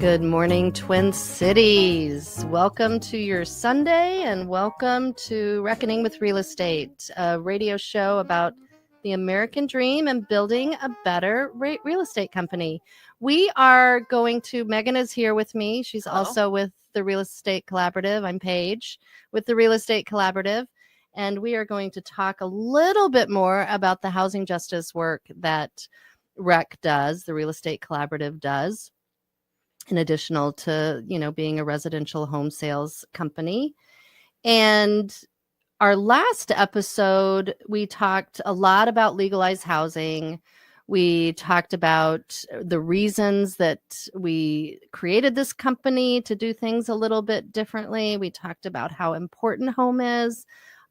Good morning, Twin Cities. Welcome to your Sunday and welcome to Reckoning with Real Estate, a radio show about the American dream and building a better real estate company. We are going to, Megan is here with me. She's Hello. Also with the Real Estate Collaborative. I'm Paige with the Real Estate Collaborative. And we are going to talk a little bit more about the housing justice work that REC does, the Real Estate Collaborative does, in addition to, being a residential home sales company. And our last episode, we talked a lot about Legalize Housing. We talked about the reasons that we created this company to do things a little bit differently. We talked about how important home is.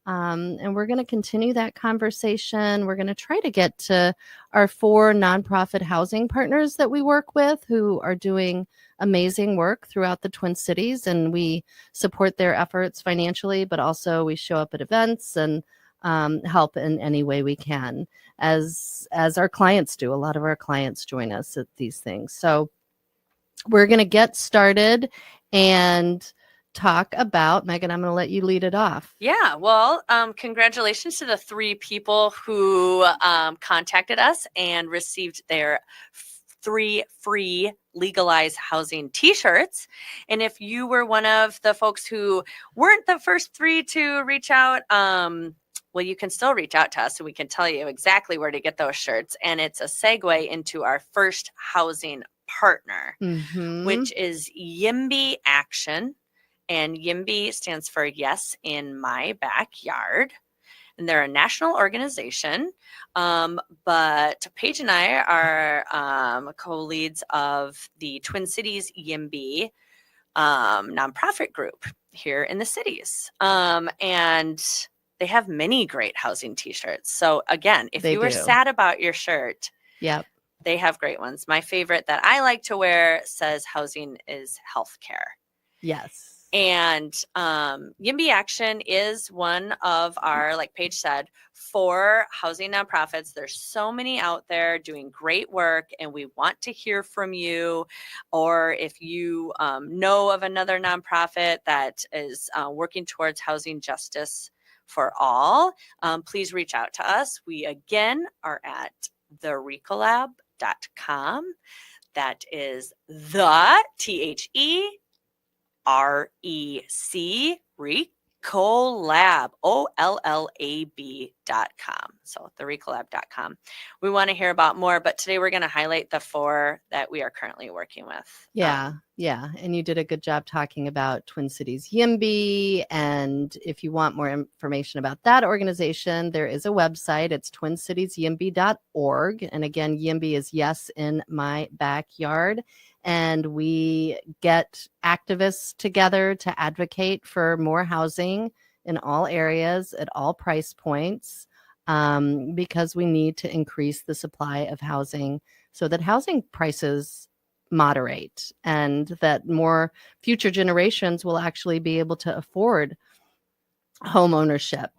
And we're going to continue that conversation. We're going to try to get to our 4 nonprofit housing partners that we work with who are doing amazing work throughout the Twin Cities. And we support their efforts financially, but also we show up at events and help in any way we can, as our clients do. A lot of our clients join us at these things. So we're going to get started and talk about, Megan, I'm going to let you lead it off. Yeah, well, congratulations to the 3 people who contacted us and received their 3 free Legalize Housing T-shirts. And if you were one of the folks who weren't the first 3 to reach out, well, you can still reach out to us and we can tell you exactly where to get those shirts. And it's a segue into our first housing partner, which is YIMBY Action. And YIMBY stands for Yes in My Backyard. And they're a national organization. But Paige and I are co-leads of the Twin Cities YIMBY nonprofit group here in the cities. And they have many great housing T-shirts. So again, if you were sad about your shirt, they have great ones. My favorite that I like to wear says housing is healthcare. Yes. And YIMBY Action is one of our, like Paige said, 4 housing nonprofits. There's so many out there doing great work, and we want to hear from you. Or if you know of another nonprofit that is working towards housing justice for all, please reach out to us. We, again, are at therecolab.com. That is the THE REC Collab, OLLAB.com. So therecolab.com. We want to hear about more, but today we're going to highlight the 4 that we are currently working with. Yeah. And you did a good job talking about Twin Cities YIMBY. And if you want more information about that organization, there is a website. It's twincitiesyimby.org. And again, YIMBY is Yes in My Backyard. And we get activists together to advocate for more housing in all areas at all price points, because we need to increase the supply of housing so that housing prices moderate and that more future generations will actually be able to afford home ownership.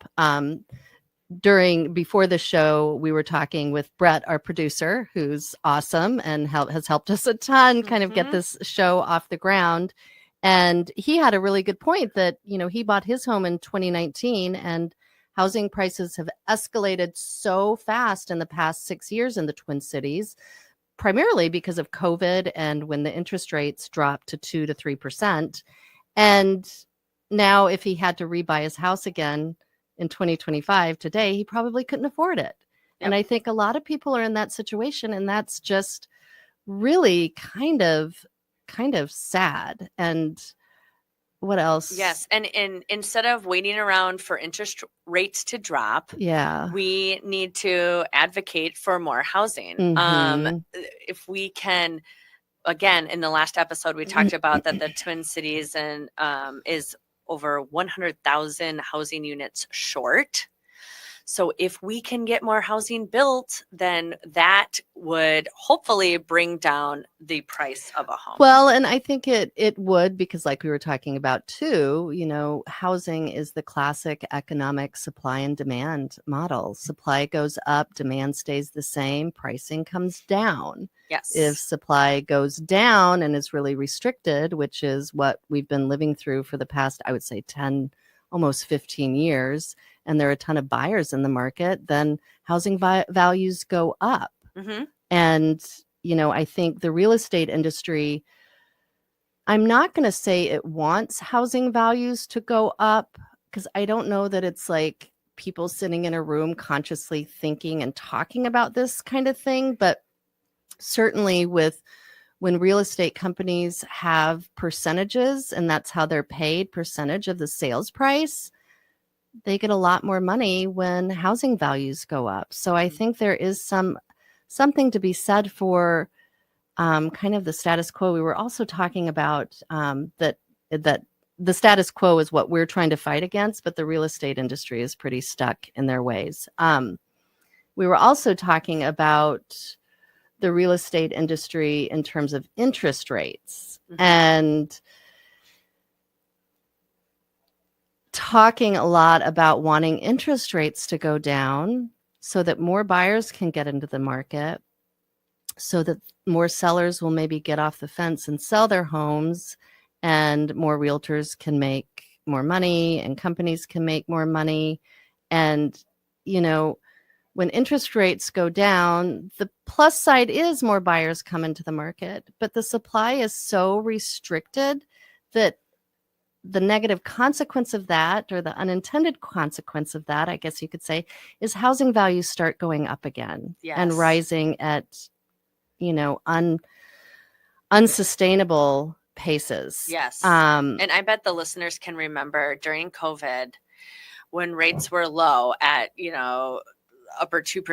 Before the show, we were talking with Brett, our producer, who's awesome and has helped us a ton kind of get this show off the ground. And he had a really good point that, he bought his home in 2019 and housing prices have escalated so fast in the past 6 years in the Twin Cities, primarily because of COVID and when the interest rates dropped to 2 to 3%. And now if he had to rebuy his house again in 2025 today, he probably couldn't afford it. Yep. And I think a lot of people are in that situation, and that's just really kind of sad. And what else? Yes. And instead of waiting around for interest rates to drop, we need to advocate for more housing. If we can, again, in the last episode, we talked about that the Twin Cities is over 100,000 housing units short. So if we can get more housing built, then that would hopefully bring down the price of a home. Well, and I think it would, because like we were talking about too, housing is the classic economic supply and demand model. Supply goes up, demand stays the same, pricing comes down. Yes. If supply goes down and is really restricted, which is what we've been living through for the past, I would say 10, almost 15 years, and there are a ton of buyers in the market, then housing values go up. Mm-hmm. And I think the real estate industry, I'm not going to say it wants housing values to go up, because I don't know that it's like people sitting in a room consciously thinking and talking about this kind of thing. But certainly when real estate companies have percentages, and that's how they're paid, percentage of the sales price, they get a lot more money when housing values go up. So I think there is something to be said for kind of the status quo. We were also talking about that the status quo is what we're trying to fight against, but the real estate industry is pretty stuck in their ways. We were also talking about the real estate industry in terms of interest rates, and talking a lot about wanting interest rates to go down so that more buyers can get into the market, so that more sellers will maybe get off the fence and sell their homes, and more realtors can make more money and companies can make more money. And, when interest rates go down, the plus side is more buyers come into the market, but the supply is so restricted that the negative consequence of that, or the unintended consequence of that, I guess you could say, is housing values start going up again. Yes. And rising at, unsustainable paces. Yes. And I bet the listeners can remember during COVID when rates were low at, upper 2%,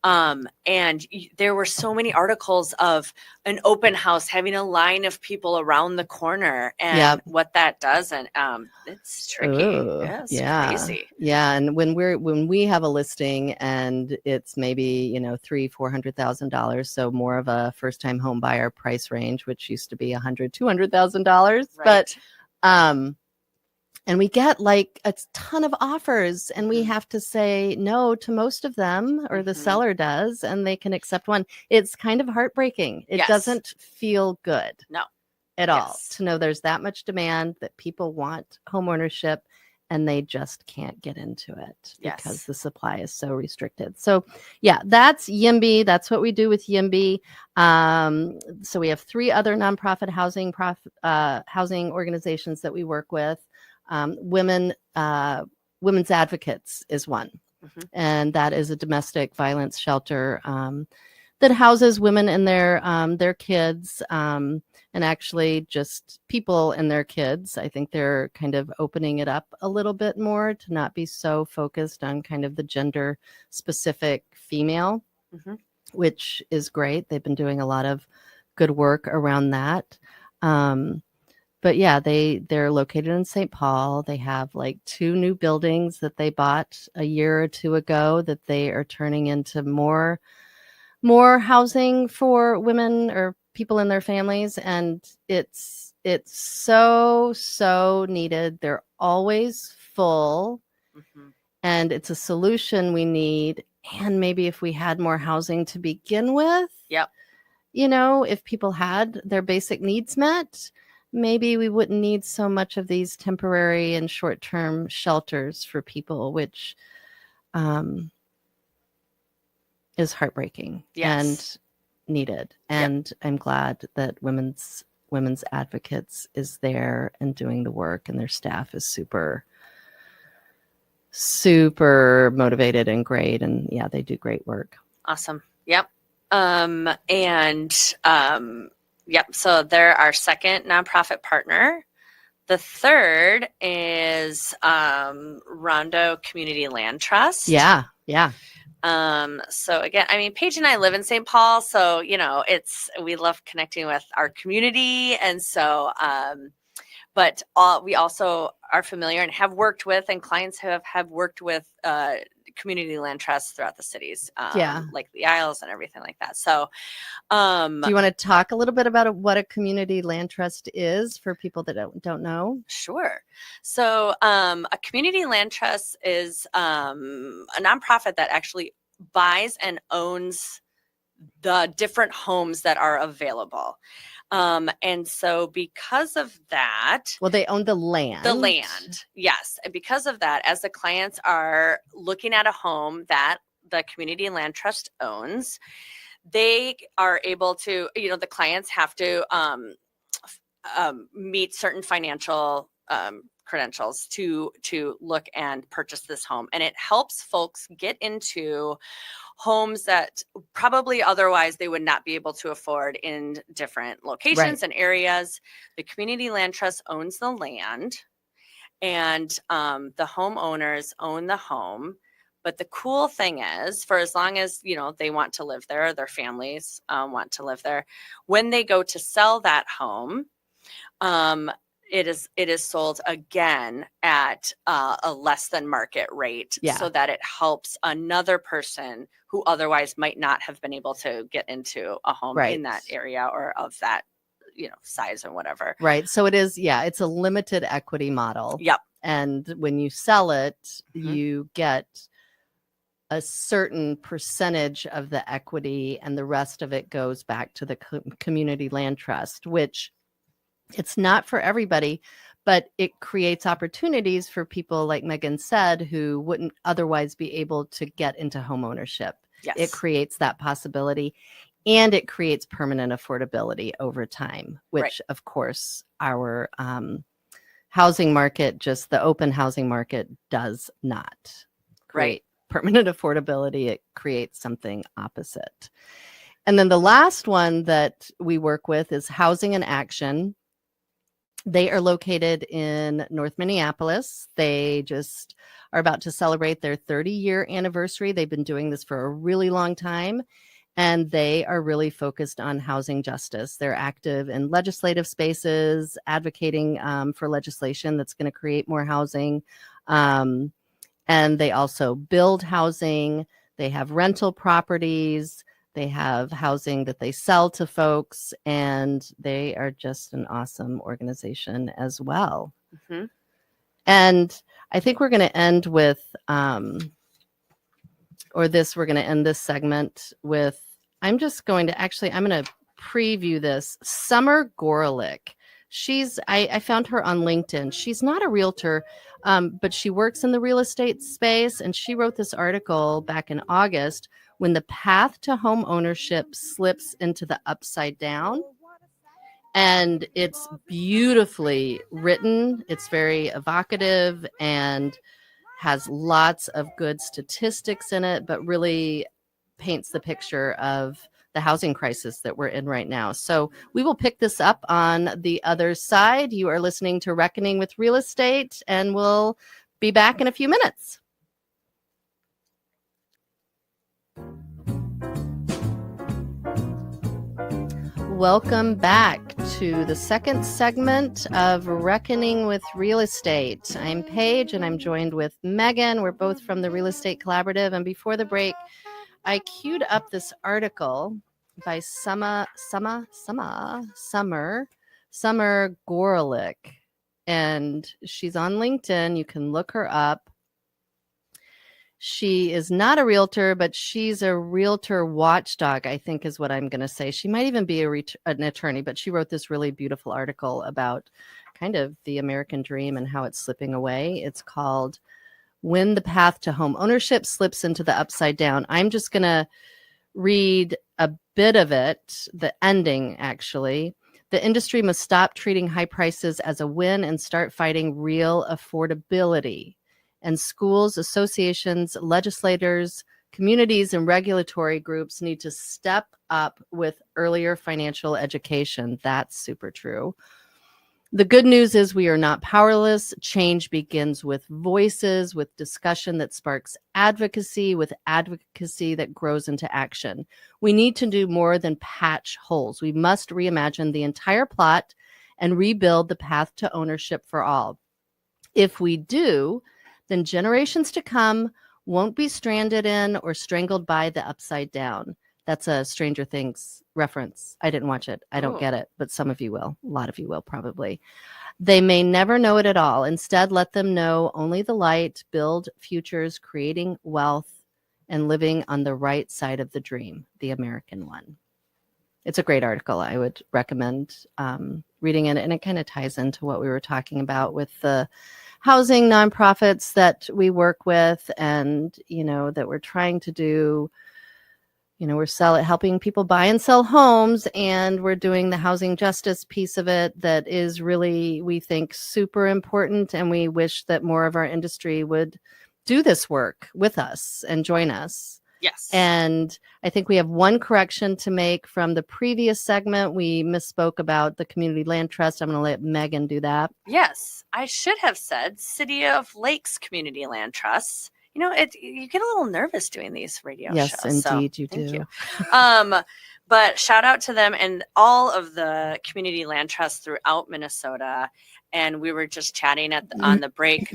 3%. And there were so many articles of an open house having a line of people around the corner, and what that does. And it's tricky. It's crazy. Yeah. And when we have a listing and it's maybe, $300,000-$400,000, so more of a first time home buyer price range, which used to be $100,000-$200,000. Right. But and we get like a ton of offers, and we have to say no to most of them, or the seller does, and they can accept one. It's kind of heartbreaking. It doesn't feel good. No. At all, to know there's that much demand, that people want homeownership and they just can't get into it because the supply is so restricted. So that's YIMBY. That's what we do with YIMBY. So we have 3 other nonprofit housing organizations that we work with. Women's Advocates is one, and that is a domestic violence shelter that houses women and their kids, and actually just people and their kids. I think they're kind of opening it up a little bit more to not be so focused on kind of the gender specific female, which is great. They've been doing a lot of good work around that. But yeah, they're located in St. Paul. They have like 2 new buildings that they bought a year or 2 ago that they are turning into more housing for women or people in their families. And it's so needed. They're always full, and it's a solution we need. And maybe if we had more housing to begin with, if people had their basic needs met, maybe we wouldn't need so much of these temporary and short-term shelters for people, which is heartbreaking and needed. And I'm glad that Women's Advocates is there and doing the work, and their staff is super motivated and great. And they do great work. Awesome. Yep. So they're our second nonprofit partner. The third is Rondo Community Land Trust. Yeah. So again, I mean, Paige and I live in St. Paul, so we love connecting with our community, and so but we also are familiar and have worked with, and clients have worked with community land trusts throughout the cities, like the Isles and everything like that. So do you want to talk a little bit about what a community land trust is for people that don't know? Sure. So a community land trust is a nonprofit that actually buys and owns the different homes that are available. And so because of that, well, they own the land. Yes. And because of that, as the clients are looking at a home that the community land trust owns, they are able to, the clients have to meet certain financial credentials to look and purchase this home. And it helps folks get into homes that probably otherwise they would not be able to afford in different locations and areas. The community land trust owns the land, and the homeowners own the home. But the cool thing is, for as long as, they want to live there, their families want to live there, when they go to sell that home, it is sold again at a less than market rate, so that it helps another person who otherwise might not have been able to get into a home in that area or of that size or whatever. Right. So it is, it's a limited equity model. Yep. And when you sell it, you get a certain percentage of the equity, and the rest of it goes back to the community land trust, which it's not for everybody, but it creates opportunities for people, like Megan said, who wouldn't otherwise be able to get into home ownership. Yes. It creates that possibility, and it creates permanent affordability over time, which of course our housing market, just the open housing market, does not create permanent affordability. It creates something opposite. And then the last one that we work with is Housing in Action. They are located in North Minneapolis. They just are about to celebrate their 30-year anniversary. They've been doing this for a really long time, and they are really focused on housing justice. They're active in legislative spaces, advocating for legislation that's going to create more housing. And they also build housing. They have rental properties. They have housing that they sell to folks, and they are just an awesome organization as well. Mm-hmm. And I think we're going to end with, we're going to end this segment with, I'm going to preview this. Summer Goralik. I found her on LinkedIn. She's not a realtor, but she works in the real estate space, and she wrote this article back in August, When the Path to Home Ownership Slips into the Upside Down. And it's beautifully written. It's very evocative and has lots of good statistics in it, but really paints the picture of the housing crisis that we're in right now. So we will pick this up on the other side. You are listening to Reckoning with Real Estate, and we'll be back in a few minutes. Welcome back to the second segment of Reckoning with Real Estate. I'm Paige, and I'm joined with Megan. We're both from the Real Estate Collaborative. And before the break, I queued up this article by Summer Goralik. And she's on LinkedIn. You can look her up. She is not a realtor, but she's a realtor watchdog, I think is what I'm going to say. She might even be an attorney, but she wrote this really beautiful article about kind of the American dream and how it's slipping away. It's called When the Path to Home Ownership Slips into the Upside Down. I'm just going to read a bit of it, the ending actually. The industry must stop treating high prices as a win and start fighting real affordability. And schools, associations, legislators, communities, and regulatory groups need to step up with earlier financial education. That's super true. The good news is we are not powerless. Change begins with voices, with discussion that sparks advocacy, with advocacy that grows into action. We need to do more than patch holes. We must reimagine the entire plot and rebuild the path to ownership for all. If we do, then generations to come won't be stranded in or strangled by the upside down. That's a Stranger Things reference. I didn't watch it. I don't Ooh. get it, but some of you will. A lot of you will probably. They may never know it at all. Instead, let them know only the light, build futures, creating wealth, and living on the right side of the dream, the American one. It's a great article. I would recommend reading it, and it kind of ties into what we were talking about with the housing nonprofits that we work with, and that we're trying to do. We're helping people buy and sell homes, and we're doing the housing justice piece of it that is really, we think, super important, and we wish that more of our industry would do this work with us and join us. Yes. And I think we have one correction to make from the previous segment. We misspoke about the Community Land Trust. I'm going to let Megan do that. Yes, I should have said City of Lakes Community Land Trusts. You get a little nervous doing these radio shows. Yes, indeed, so you do. Thank you. But shout out to them and all of the community land trusts throughout Minnesota. And we were just chatting on the break.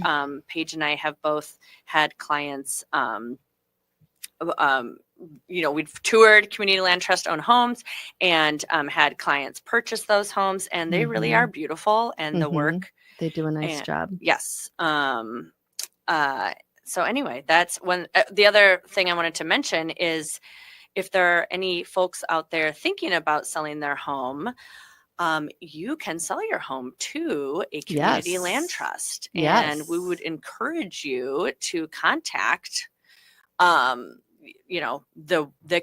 Paige and I have both had clients. We've toured community land trust owned homes and had clients purchase those homes, and they really are beautiful. And the work, they do a nice job. Yes. So anyway, that's when the other thing I wanted to mention is if there are any folks out there thinking about selling their home, you can sell your home to a community land trust. And we would encourage you to contact the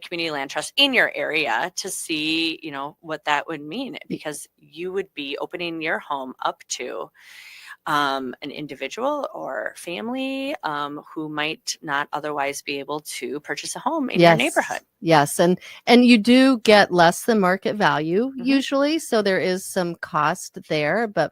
community land trust in your area to see, what that would mean, because you would be opening your home up to an individual or family who might not otherwise be able to purchase a home in your neighborhood. Yes. And you do get less than market value usually. So there is some cost there, but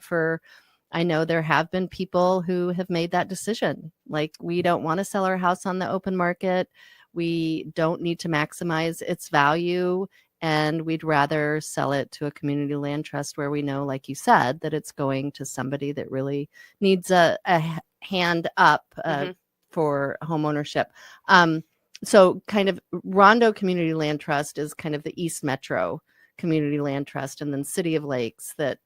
I know there have been people who have made that decision. Like, we don't want to sell our house on the open market. We don't need to maximize its value, and we'd rather sell it to a community land trust where we know, like you said, that it's going to somebody that really needs a hand up for home ownership. So kind of Rondo Community Land Trust is kind of the East Metro Community Land Trust, and then City of Lakes that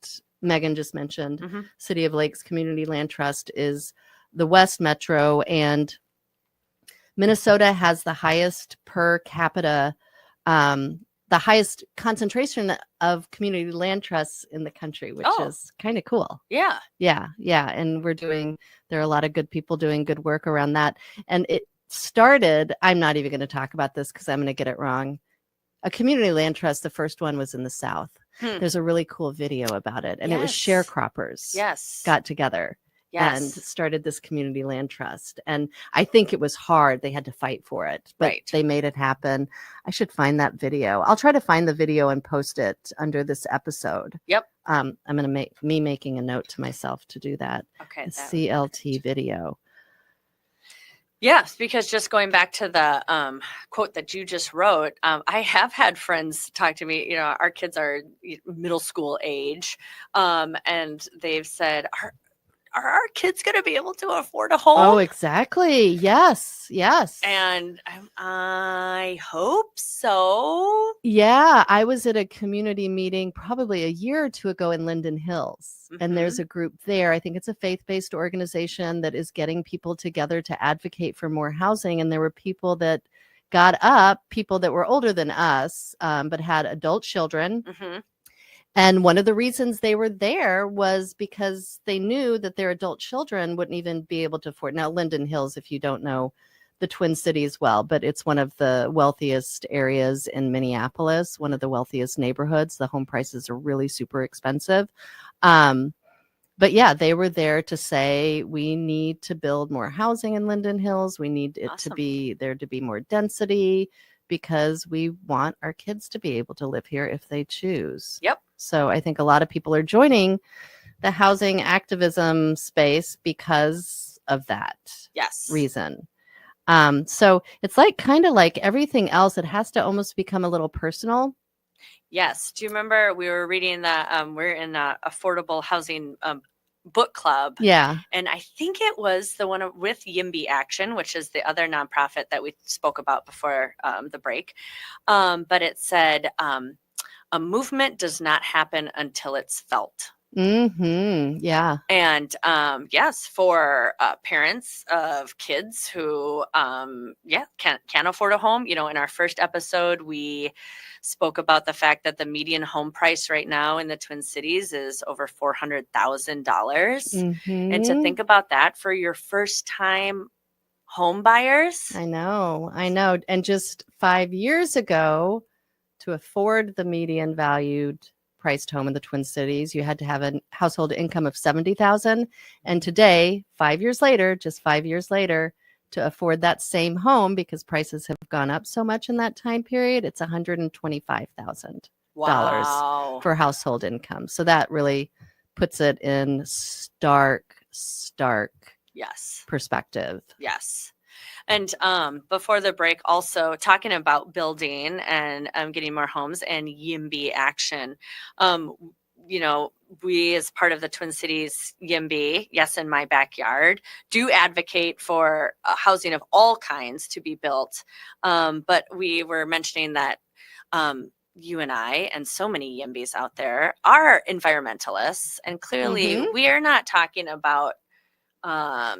Megan just mentioned. City of Lakes Community Land Trust is the West Metro, and Minnesota has the highest per capita, the highest concentration of community land trusts in the country, which is kind of cool. Yeah. And there are a lot of good people doing good work around that. And it started, I'm not even going to talk about this because I'm going to get it wrong. A community land trust, the first one was in the South. There's a really cool video about it. And it was sharecroppers got together and started this community land trust. And I think it was hard. They had to fight for it, but they made it happen. I should find that video. I'll try to find the video and post it under this episode. I'm going to make making a note to myself to do that. Okay. The CLT video. Yes, because just going back to the quote that you just wrote, I have had friends talk to me, our kids are middle school age, and they've said, are our kids going to be able to afford a home? Oh, exactly. Yes. And I hope so. Yeah. I was at a community meeting probably a year or two ago in Linden Hills, and there's a group there. I think it's a faith-based organization that is getting people together to advocate for more housing. And there were people that got up, people that were older than us, but had adult children. And one of the reasons they were there was because they knew that their adult children wouldn't even be able to afford. Now, Linden Hills, if you don't know the Twin Cities well, but it's one of the wealthiest areas in Minneapolis, one of the wealthiest neighborhoods. The home prices are really super expensive. But yeah, they were there to say, we need to build more housing in Linden Hills. We need it to be there to be more density, because we want our kids to be able to live here if they choose. So I think a lot of people are joining the housing activism space because of that reason. So it's kind of like everything else. It has to almost become a little personal Yes. Do you remember we were reading the we're in a affordable housing book club, Yeah. and I think it was the one with YIMBY Action, which is the other nonprofit that we spoke about before the break. But it said a movement does not happen until it's felt. Yeah. And yes, for parents of kids who can't afford a home. In our first episode, we spoke about the fact that the median home price right now in the Twin Cities is over $400,000. And to think about that for your first time home buyers. I know. And just 5 years ago, to afford the median valued priced home in the Twin Cities, you had to have a household income of $70,000. And today, 5 years later, just 5 years later, to afford that same home, because prices have gone up so much in that time period, it's $125,000 for household income. So that really puts it in stark yes perspective. Yes. And before the break, also talking about building and getting more homes and YIMBY Action. We, as part of the Twin Cities YIMBY, yes, in my backyard, do advocate for housing of all kinds to be built. But we were mentioning that you and I and so many YIMBYs out there are environmentalists. And clearly we are not talking about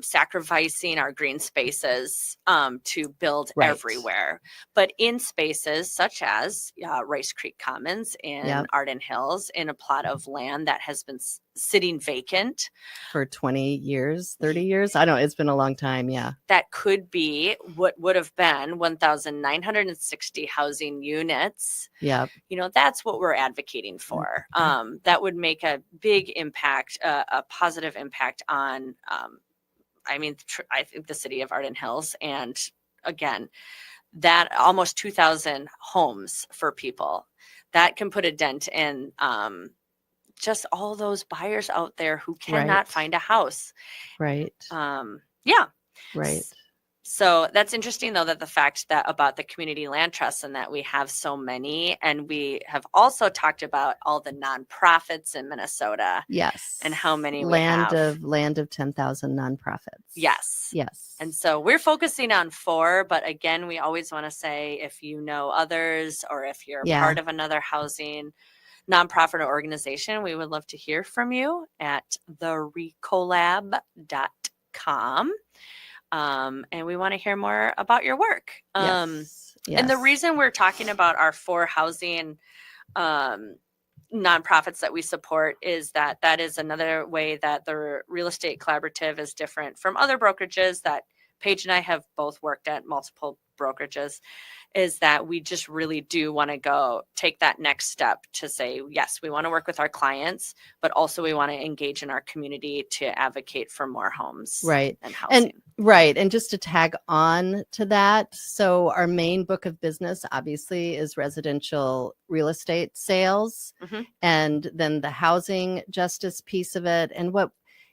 sacrificing our green spaces to build everywhere, but in spaces such as Rice Creek Commons in Arden Hills, in a plot of land that has been sitting vacant for 20 years, 30 years. I don't know. It's been a long time. Yeah. That could be what would have been 1,960 housing units. Yeah. That's what we're advocating for. That would make a big impact, a positive impact on, I think the city of Arden Hills. And again, that almost 2,000 homes for people that can put a dent in just all those buyers out there who cannot find a house. Right. Yeah. Right. So that's interesting, though, that the fact that about the community land trusts and that we have so many, and we have also talked about all the nonprofits in Minnesota. Yes. And how many we have. Land of 10,000 nonprofits. Yes. Yes. And so we're focusing on 4, but again, we always want to say, if you know others or if you're part of another housing nonprofit or organization, we would love to hear from you at therecolab.com. And we want to hear more about your work. Yes. And the reason we're talking about our 4 housing nonprofits that we support is that is another way that the Real Estate Collaborative is different from other brokerages that Paige and I have both worked at multiple brokerages, is that we just really do want to go take that next step to say, yes, we want to work with our clients, but also we want to engage in our community to advocate for more homes. And housing. And just to tag on to that, so our main book of business obviously is residential real estate sales, and then the housing justice piece of it. And what,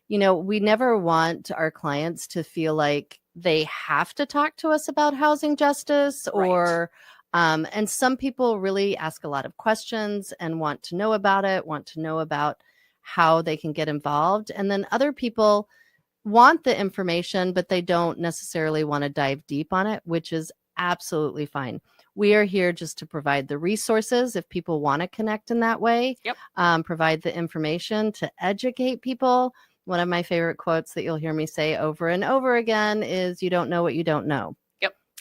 we never want our clients to feel like they have to talk to us about housing justice or and some people really ask a lot of questions and want to know about it, want to know about how they can get involved. And then other people want the information, but they don't necessarily want to dive deep on it, which is absolutely fine. We are here just to provide the resources if people want to connect in that way, provide the information to educate people. One of my favorite quotes that you'll hear me say over and over again is, you don't know what you don't know.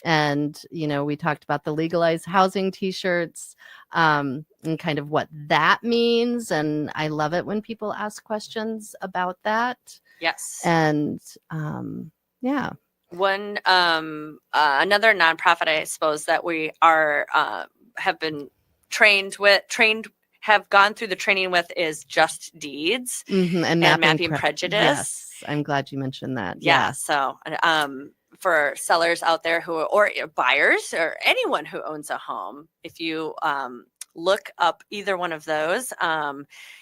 And, we talked about the Legalize Housing T-shirts and kind of what that means. And I love it when people ask questions about that. Yes. And one another nonprofit, I suppose, that we are have been have gone through the training with is Just Deeds and mapping prejudice. Yes, I'm glad you mentioned that. So for sellers out there or buyers or anyone who owns a home, if you look up either one of those.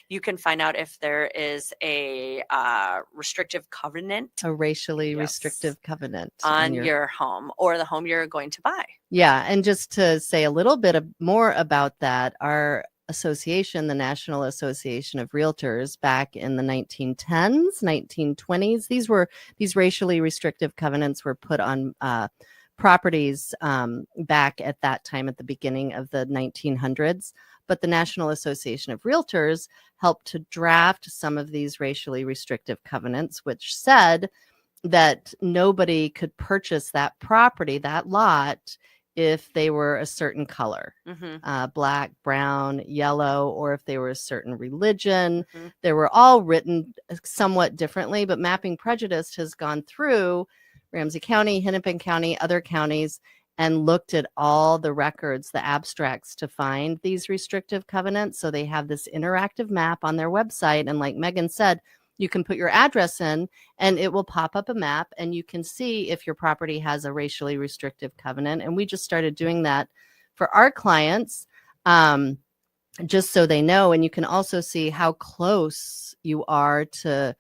You can find out if there is a restrictive covenant A racially Yes. restrictive covenant on your home or the home you're going to buy. Yeah, and just to say a little bit more about that, our association, the National Association of Realtors, back in the 1910s, 1920s, these racially restrictive covenants were put on properties back at that time at the beginning of the 1900s. But the National Association of Realtors helped to draft some of these racially restrictive covenants, which said that nobody could purchase that property, that lot, if they were a certain color, black, brown, yellow, or if they were a certain religion. They were all written somewhat differently, but Mapping Prejudice has gone through Ramsey County, Hennepin County, other counties, and looked at all the records, the abstracts, to find these restrictive covenants. So they have this interactive map on their website. And like Megan said, you can put your address in and it will pop up a map and you can see if your property has a racially restrictive covenant. And we just started doing that for our clients, just so they know. And you can also see how close you are to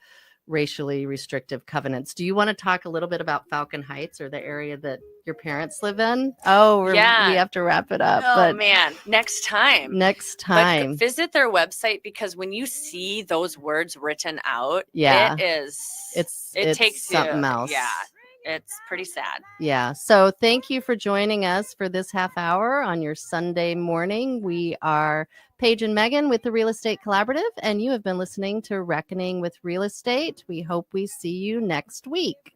racially restrictive covenants. Do you want to talk a little bit about Falcon Heights, or the area that your parents live in? Oh, we have to wrap it up. Oh, man. Next time. But visit their website, because when you see those words written out, it takes something else. Yeah. It's pretty sad. Yeah. So thank you for joining us for this half hour on your Sunday morning. We are Paige and Megan with the Real Estate Collaborative, and you have been listening to Reckoning with Real Estate. We hope we see you next week.